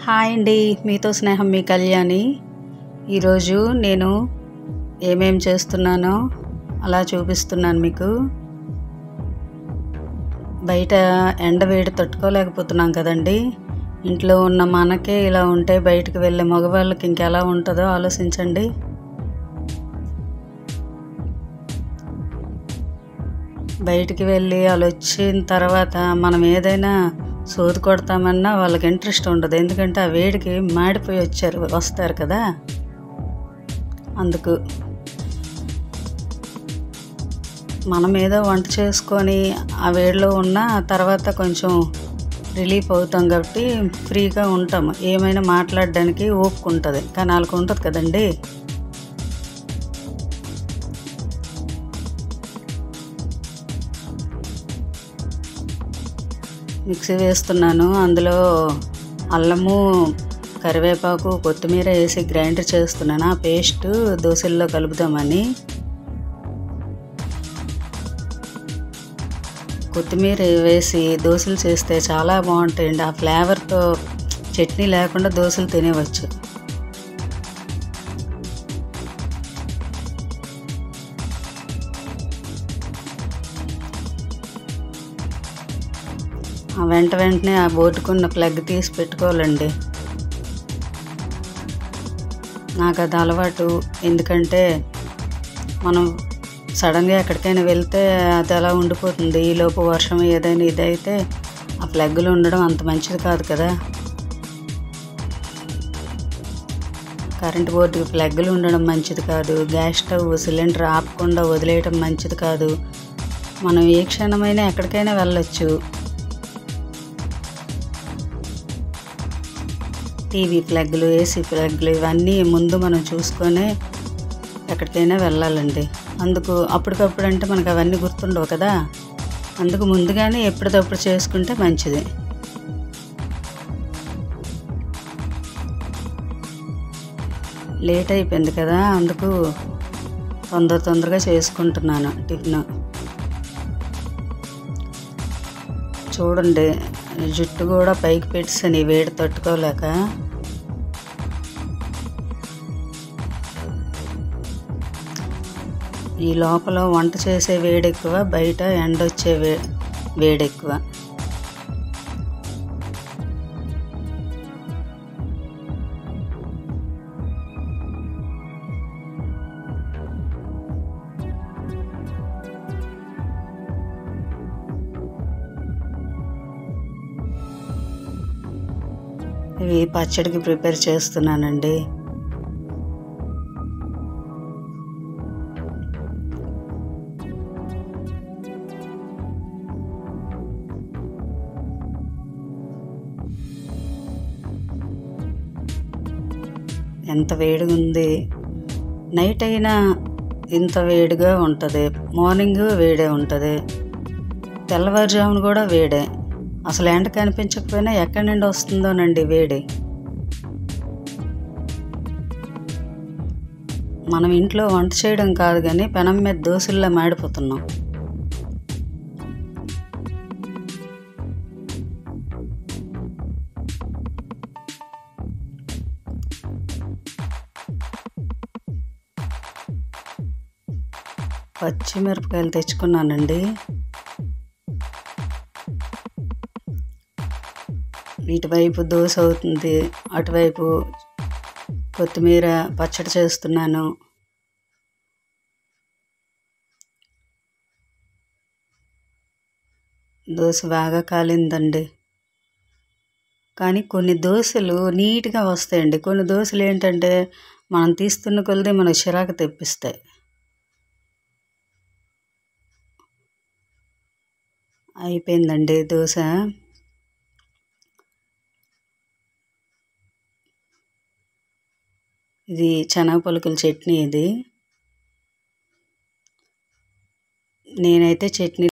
Hi అండి, మీతో స్నేహం మీ కళ్యాణి. ఈరోజు నేను ఏమేం చేస్తున్నానో అలా చూపిస్తున్నాను మీకు. బయట ఎండ వేడి తట్టుకోలేకపోతున్నాం కదండి. ఇంట్లో ఉన్న మనకే ఇలా ఉంటే బయటకు వెళ్ళే మగవాళ్ళకి ఇంకెలా ఉంటుందో ఆలోచించండి. బయటికి వెళ్ళి వాళ్ళు వచ్చిన తర్వాత మనం ఏదైనా సోది కొడతామన్నా వాళ్ళకి ఇంట్రెస్ట్ ఉండదు. ఎందుకంటే ఆ వేడికి మాడిపోయి వస్తారు కదా. అందుకు మనం ఏదో వంట చేసుకొని ఆ వేడిలో ఉన్న తర్వాత కొంచెం రిలీఫ్ అవుతాం కాబట్టి ఫ్రీగా ఉంటాము. ఏమైనా మాట్లాడడానికి ఓపిక ఉంటుంది, కానీ వాళ్ళకు ఉంటుంది కదండి. మిక్సీ వేస్తున్నాను. అందులో అల్లము, కరివేపాకు, కొత్తిమీర వేసి గ్రైండర్ చేస్తున్నాను. ఆ పేస్ట్ దోశల్లో కలుపుదామని. కొత్తిమీర వేసి దోశలు చేస్తే చాలా బాగుంటాయండి. ఆ ఫ్లేవర్తో చట్నీ లేకుండా దోశలు తినేవచ్చు. వెంటనే ఆ బోటుకున్న ప్లగ్ తీసి పెట్టుకోవాలండి. నాకు అది అలవాటు. ఎందుకంటే మనం సడన్గా ఎక్కడికైనా వెళ్తే అది అలా ఉండిపోతుంది. ఈలోపు వర్షం ఏదైనా ఇదైతే ఆ ప్లగ్లు ఉండడం అంత మంచిది కాదు కదా. కరెంటు బోర్డుకి ప్లగ్లు ఉండడం మంచిది కాదు. గ్యాస్ స్టవ్ సిలిండర్ ఆపకుండా వదిలేయడం మంచిది కాదు. మనం ఏ క్షణమైనా ఎక్కడికైనా వెళ్ళొచ్చు. టీవీ ప్లగ్లు, ఏసీ ప్లగ్లు ఇవన్నీ ముందు మనం చూసుకొని ఎక్కడికైనా వెళ్ళాలండి. అందుకు అప్పటికప్పుడు అంటే మనకు అవన్నీ గుర్తుండవు కదా. అందుకు ముందుగానే ఎప్పటికప్పుడు చేసుకుంటే మంచిది. లేట్ అయిపోయింది కదా, అందుకు తొందరగా చేసుకుంటున్నాను టిఫిన్. చూడండి, జుట్టు కూడా పైకి పెట్టేసాను ఈ వేడి తట్టుకోలేక. ఈ లోపల వంట చేసే వేడి ఎక్కువ, బయట ఎండ వచ్చే వేడి ఎక్కువ. ఇవి పచ్చడికి ప్రిపేర్ చేస్తున్నానండి. ఎంత వేడిగా ఉంది. నైట్ అయినా ఇంత వేడిగా ఉంటుంది, మార్నింగ్ వేడే ఉంటుంది, తెల్లవారుజామున కూడా వేడే. అసలు ఎండ కనిపించకపోయినా ఎక్కడి నుండి వస్తుందోనండి వేడి. మనం ఇంట్లో వంట చేయడం కాదు కానీ పెనం మీద దోశల్లా మాడిపోతున్నాం. పచ్చిమిరపకాయలు తెచ్చుకున్నానండి. ఇటువైపు దోశ అవుతుంది, అటువైపు కొత్తిమీర పచ్చడి చేస్తున్నాను. దోశ బాగా కాలిందండి. కానీ కొన్ని దోశలు నీట్గా వస్తాయండి. కొన్ని దోశలు ఏంటంటే మనం తీస్తున్న కొలది మనకు చిరాకు తెప్పిస్తాయి. అయిపోయిందండి దోశ. ఇది శనగ పలుకుల చట్నీ. ఇది నేనైతే చట్నీ